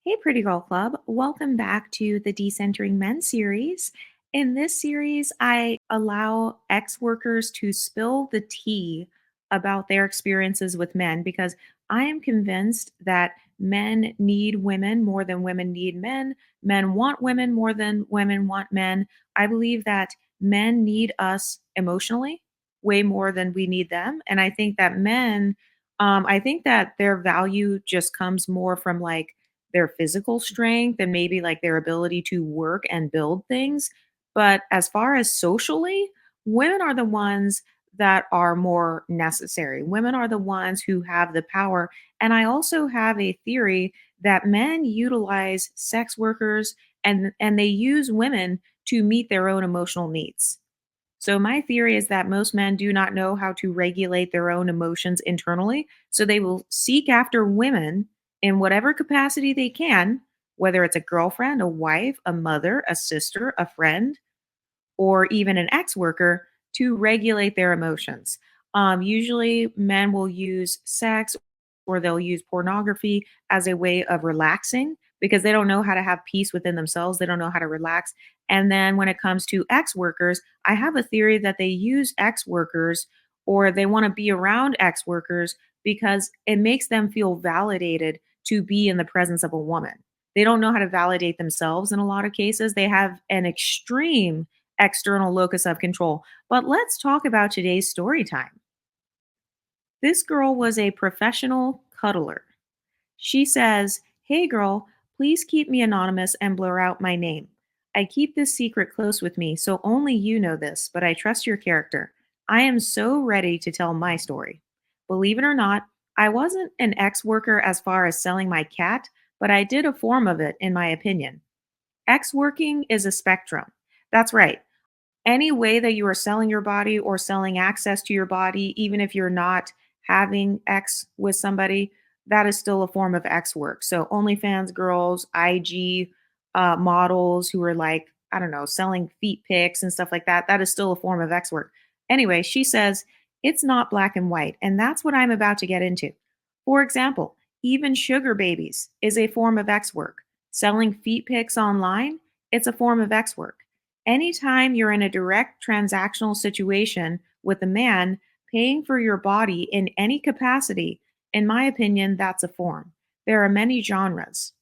Hey, Pretty Girl Club. Welcome back to the Decentering Men series. In this series, I allow ex workers to spill the tea about their experiences with men because I am convinced that men need women more than women need men. Men want women more than women want men. I believe that men need us emotionally way more than we need them. And I think that I think that their value just comes more from like, their physical strength and maybe like their ability to work and build things. But as far as socially, women are the ones that are more necessary. Women are the ones who have the power. And I also have a theory that men utilize sex workers and they use women to meet their own emotional needs. So, my theory is that most men do not know how to regulate their own emotions internally. So, they will seek after women in whatever capacity they can, whether it's a girlfriend, a wife, a mother, a sister, a friend, or even an ex worker to regulate their emotions. Usually, men will use sex or they'll use pornography as a way of relaxing because they don't know how to have peace within themselves. They don't know how to relax. And then when it comes to ex workers, I have a theory that they use ex workers or they want to be around ex workers because it makes them feel validated to be in the presence of a woman. They don't know how to validate themselves in a lot of cases. They have an extreme external locus of control. But let's talk about today's story time. This girl was a professional cuddler. She says, "Hey girl, please keep me anonymous and blur out my name. I keep this secret close with me, so only you know this, but I trust your character. I am so ready to tell my story. Believe it or not, I wasn't an ex worker as far as selling my cat, but I did a form of it, in my opinion. Ex working is a spectrum. That's right. Any way that you are selling your body or selling access to your body, even if you're not having X with somebody, that is still a form of X work. So OnlyFans girls, IG models who are like, I don't know, selling feet pics and stuff like that, that is still a form of X work. Anyway, she says it's not black and white. And that's what I'm about to get into. For example, even sugar babies is a form of X work. Selling feet pics online, it's a form of X work. Anytime you're in a direct transactional situation with a man, paying for your body in any capacity, in my opinion, that's a form. There are many genres.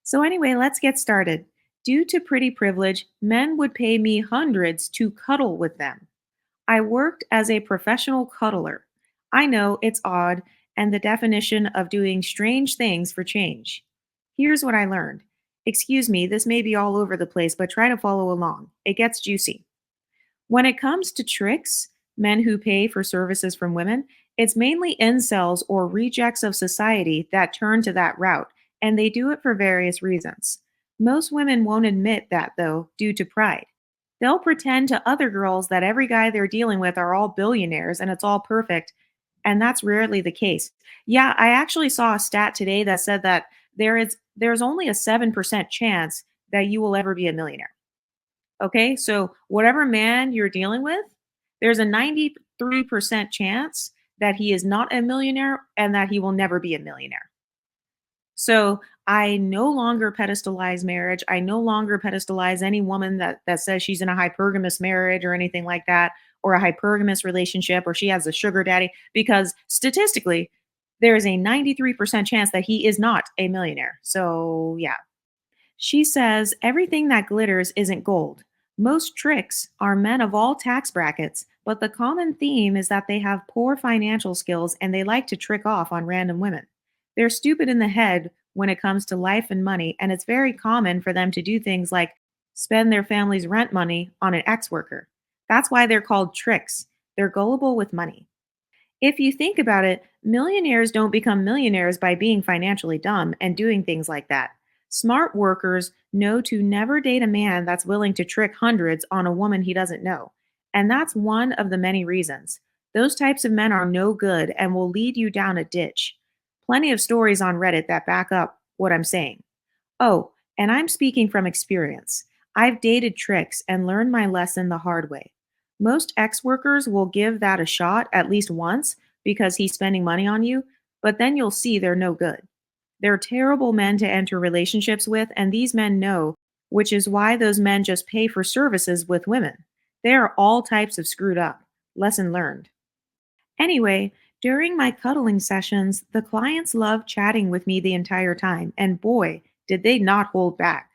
So, anyway, let's get started. Due to pretty privilege, men would pay me hundreds to cuddle with them. I worked as a professional cuddler. I know it's odd and the definition of doing strange things for change. Here's what I learned. Excuse me, this may be all over the place, but try to follow along. It gets juicy. When it comes to tricks, men who pay for services from women, it's mainly incels or rejects of society that turn to that route, and they do it for various reasons. Most women won't admit that, though, due to pride. They'll pretend to other girls that every guy they're dealing with are all billionaires and it's all perfect, and that's rarely the case. Yeah, I actually saw a stat today that said that there's only a 7% chance that you will ever be a millionaire. Okay, so whatever man you're dealing with, there's a 93% chance that he is not a millionaire and that he will never be a millionaire. So I no longer pedestalize marriage. I no longer pedestalize any woman that says she's in a hypergamous marriage or anything like that, or a hypergamous relationship, or she has a sugar daddy, because statistically, there is a 93% chance that he is not a millionaire. So yeah. She says everything that glitters isn't gold. Most tricks are men of all tax brackets, but the common theme is that they have poor financial skills and they like to trick off on random women. They're stupid in the head when it comes to life and money, and it's very common for them to do things like spend their family's rent money on an ex worker. That's why they're called tricks. They're gullible with money. If you think about it, millionaires don't become millionaires by being financially dumb and doing things like that. Smart workers know to never date a man that's willing to trick hundreds on a woman he doesn't know. And that's one of the many reasons. Those types of men are no good and will lead you down a ditch. Plenty of stories on Reddit that back up what I'm saying. Oh, and I'm speaking from experience. I've dated tricks and learned my lesson the hard way. Most ex workers will give that a shot at least once because he's spending money on you, but then you'll see they're no good. They're terrible men to enter relationships with, and these men know, which is why those men just pay for services with women. They are all types of screwed up. Lesson learned. Anyway, during my cuddling sessions, the clients loved chatting with me the entire time, and boy, did they not hold back.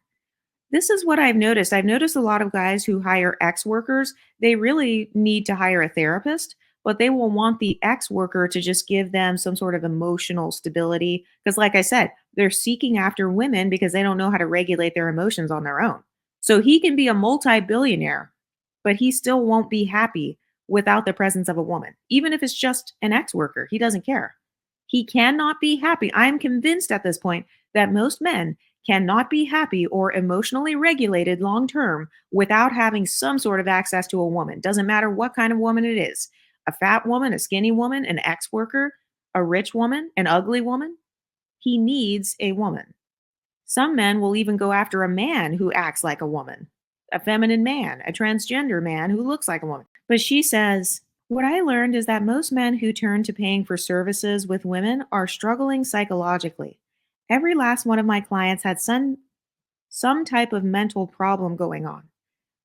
This is what I've noticed. I've noticed a lot of guys who hire ex workers, they really need to hire a therapist, but they will want the ex worker to just give them some sort of emotional stability. Because, like I said, they're seeking after women because they don't know how to regulate their emotions on their own. So he can be a multi billionaire, but he still won't be happy without the presence of a woman. Even if it's just an ex worker, he doesn't care. He cannot be happy. I am convinced at this point that most men cannot be happy or emotionally regulated long term without having some sort of access to a woman. Doesn't matter what kind of woman it is, a fat woman, a skinny woman, an ex worker, a rich woman, an ugly woman. He needs a woman. Some men will even go after a man who acts like a woman, a feminine man, a transgender man who looks like a woman. But she says, what I learned is that most men who turn to paying for services with women are struggling psychologically. Every last one of my clients had some type of mental problem going on.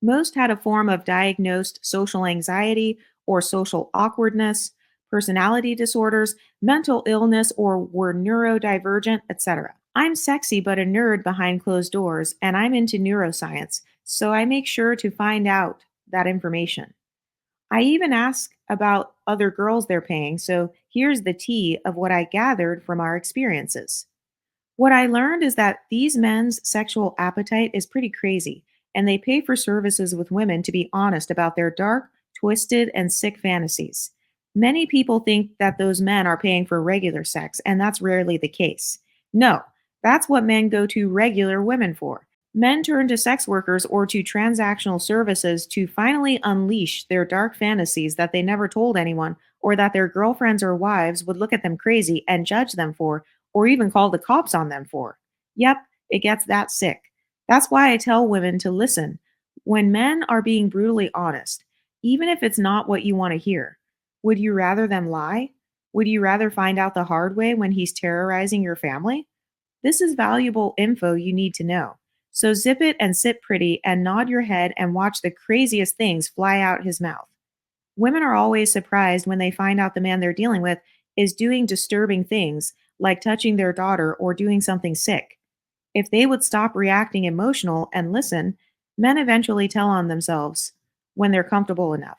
Most had a form of diagnosed social anxiety or social awkwardness, personality disorders, mental illness, or were neurodivergent, etc. I'm sexy but a nerd behind closed doors, and I'm into neuroscience, so I make sure to find out that information. I even ask about other girls they're paying, so here's the tea of what I gathered from our experiences. What I learned is that these men's sexual appetite is pretty crazy, and they pay for services with women to be honest about their dark, twisted, and sick fantasies. Many people think that those men are paying for regular sex, and that's rarely the case. No, that's what men go to regular women for. Men turn to sex workers or to transactional services to finally unleash their dark fantasies that they never told anyone or that their girlfriends or wives would look at them crazy and judge them for or even call the cops on them for. Yep, it gets that sick. That's why I tell women to listen. When men are being brutally honest, even if it's not what you want to hear, would you rather them lie? Would you rather find out the hard way when he's terrorizing your family? This is valuable info you need to know. So zip it and sit pretty and nod your head and watch the craziest things fly out his mouth. Women are always surprised when they find out the man they're dealing with is doing disturbing things like touching their daughter or doing something sick. If they would stop reacting emotional and listen, men eventually tell on themselves when they're comfortable enough.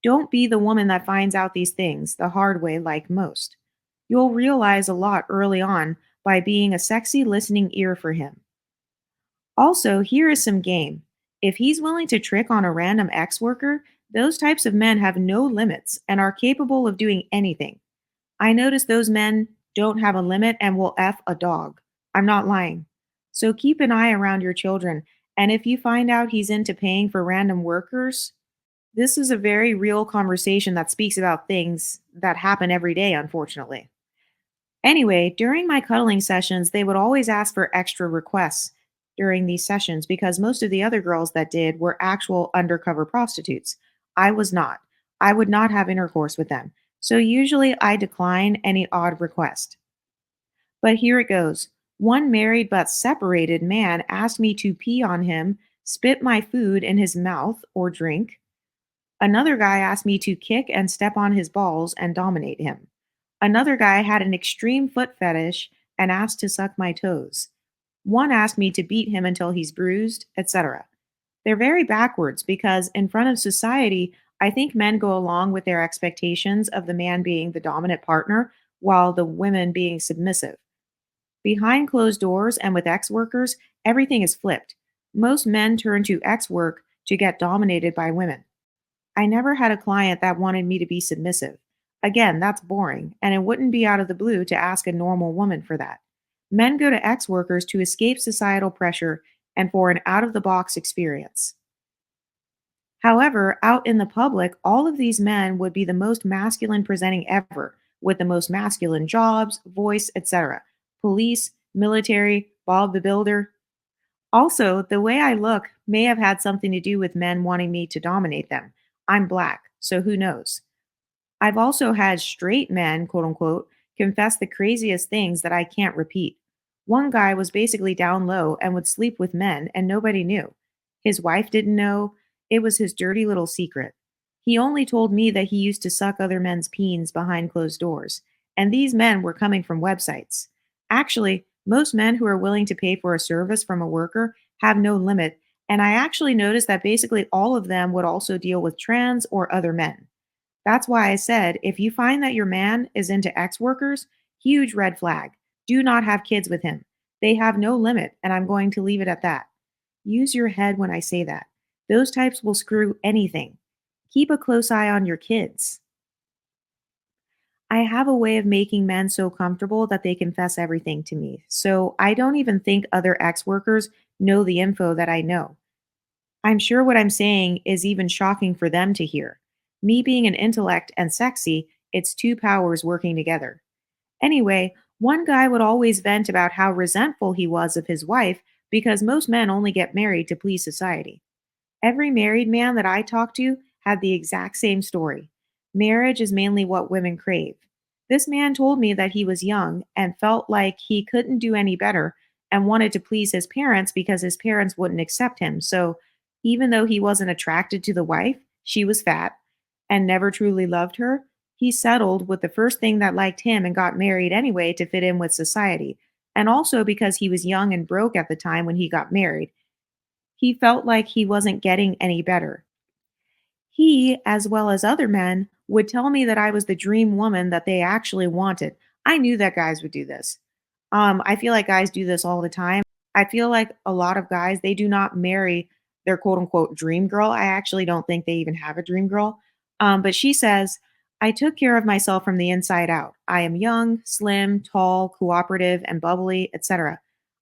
Don't be the woman that finds out these things the hard way like most. You'll realize a lot early on by being a sexy listening ear for him. Also, here is some game. If he's willing to trick on a random ex worker, those types of men have no limits and are capable of doing anything. I notice those men don't have a limit and will F a dog. I'm not lying. So keep an eye around your children. And if you find out he's into paying for random workers, this is a very real conversation that speaks about things that happen every day, unfortunately. Anyway, during my cuddling sessions, they would always ask for extra requests during these sessions because most of the other girls that did were actual undercover prostitutes. I was not. I would not have intercourse with them. So usually I decline any odd request. But here it goes. One married but separated man asked me to pee on him, spit my food in his mouth or drink. Another guy asked me to kick and step on his balls and dominate him. Another guy had an extreme foot fetish and asked to suck my toes. One asked me to beat him until he's bruised, etc. They're very backwards because, in front of society, I think men go along with their expectations of the man being the dominant partner while the women being submissive. Behind closed doors and with ex workers, everything is flipped. Most men turn to ex work to get dominated by women. I never had a client that wanted me to be submissive. Again, that's boring, and it wouldn't be out of the blue to ask a normal woman for that. Men go to ex workers to escape societal pressure and for an out of the box experience. However, out in the public, all of these men would be the most masculine presenting ever, with the most masculine jobs, voice, etc. Police, military, Bob the Builder. Also, the way I look may have had something to do with men wanting me to dominate them. I'm black, so who knows? I've also had straight men, quote unquote, confess the craziest things that I can't repeat. One guy was basically down low and would sleep with men, and nobody knew. His wife didn't know. It was his dirty little secret. He only told me that he used to suck other men's peens behind closed doors, and these men were coming from websites. Actually, most men who are willing to pay for a service from a worker have no limit, and I actually noticed that basically all of them would also deal with trans or other men. That's why I said if you find that your man is into ex workers, huge red flag. Do not have kids with him. They have no limit, and I'm going to leave it at that. Use your head when I say that. Those types will screw anything. Keep a close eye on your kids. I have a way of making men so comfortable that they confess everything to me. So I don't even think other ex workers know the info that I know. I'm sure what I'm saying is even shocking for them to hear. Me being an intellect and sexy, it's two powers working together. Anyway, one guy would always vent about how resentful he was of his wife because most men only get married to please society. Every married man that I talked to had the exact same story. Marriage is mainly what women crave. This man told me that he was young and felt like he couldn't do any better and wanted to please his parents because his parents wouldn't accept him. So, even though he wasn't attracted to the wife, she was fat, and never truly loved her, he settled with the first thing that liked him and got married anyway to fit in with society. And also because he was young and broke at the time when he got married. He felt like he wasn't getting any better. He, as well as other men, would tell me that I was the dream woman that they actually wanted. I knew that guys would do this. I feel like guys do this all the time. I feel like a lot of guys, they do not marry their quote unquote dream girl. I actually don't think they even have a dream girl. But she says, I took care of myself from the inside out. I am young, slim, tall, cooperative, and bubbly, etc.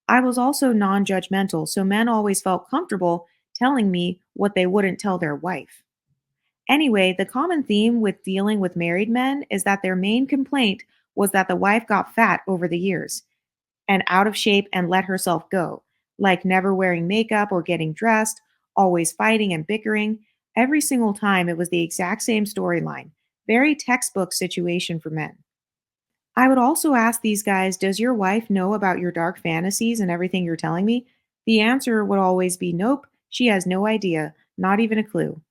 I was also non judgmental, so men always felt comfortable telling me what they wouldn't tell their wife. Anyway, the common theme with dealing with married men is that their main complaint was that the wife got fat over the years and out of shape and let herself go, like never wearing makeup or getting dressed, always fighting and bickering. Every single time, it was the exact same storyline. Very textbook situation for men. I would also ask these guys, does your wife know about your dark fantasies and everything you're telling me? The answer would always be nope, she has no idea, not even a clue.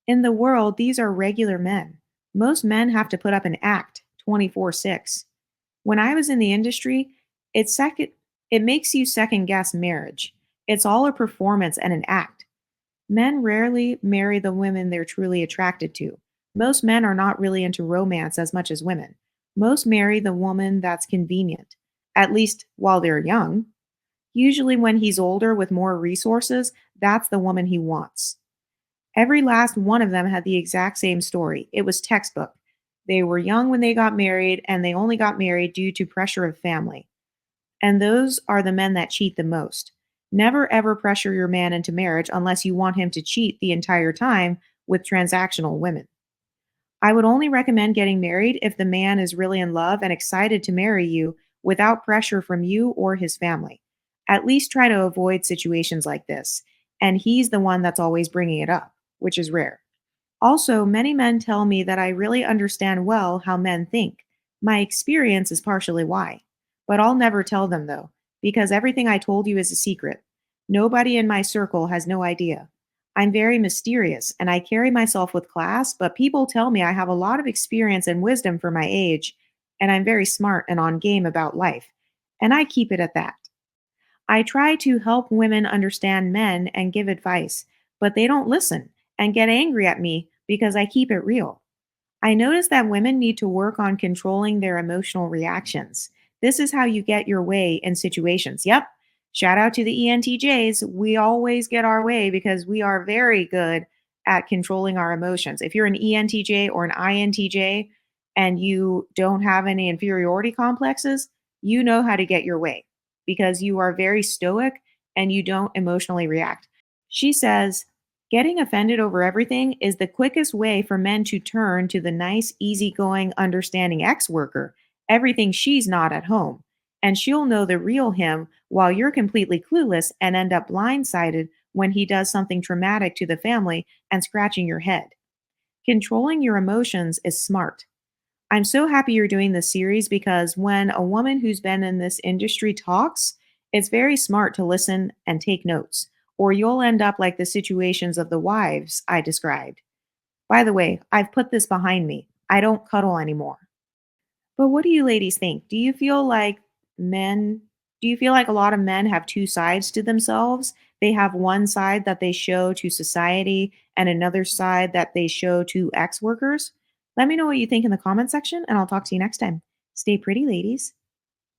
In the world, these are regular men. Most men have to put up an act 24/6. When I was in the industry, it's second it makes you second guess marriage. It's all a performance and an act. Men rarely marry the women they're truly attracted to. Most men are not really into romance as much as women. Most marry the woman that's convenient, at least while they're young. Usually, when he's older with more resources, that's the woman he wants. Every last one of them had the exact same story. It was textbook. They were young when they got married, and they only got married due to pressure of family. And those are the men that cheat the most. Never ever pressure your man into marriage unless you want him to cheat the entire time with transactional women. I would only recommend getting married if the man is really in love and excited to marry you without pressure from you or his family. At least try to avoid situations like this. And he's the one that's always bringing it up, which is rare. Also, many men tell me that I really understand well how men think. My experience is partially why. But I'll never tell them, though, because everything I told you is a secret. Nobody in my circle has no idea. I'm very mysterious and I carry myself with class, but people tell me I have a lot of experience and wisdom for my age, and I'm very smart and on game about life. And I keep it at that. I try to help women understand men and give advice, but they don't listen and get angry at me because I keep it real. I notice that women need to work on controlling their emotional reactions. This is how you get your way in situations. Yep. Shout out to the ENTJs. We always get our way because we are very good at controlling our emotions. If you're an ENTJ or an INTJ and you don't have any inferiority complexes, you know how to get your way because you are very stoic and you don't emotionally react. She says, getting offended over everything is the quickest way for men to turn to the nice, easygoing, understanding ex worker, everything she's not at home. And she'll know the real him while you're completely clueless and end up blindsided when he does something traumatic to the family and scratching your head. Controlling your emotions is smart. I'm so happy you're doing this series because when a woman who's been in this industry talks, it's very smart to listen and take notes, or you'll end up like the situations of the wives I described. By the way, I've put this behind me. I don't cuddle anymore. But what do you ladies think? Men, do you feel like a lot of men have two sides to themselves? They have one side that they show to society and another side that they show to ex workers? Let me know what you think in the comment section, and I'll talk to you next time. Stay pretty, ladies.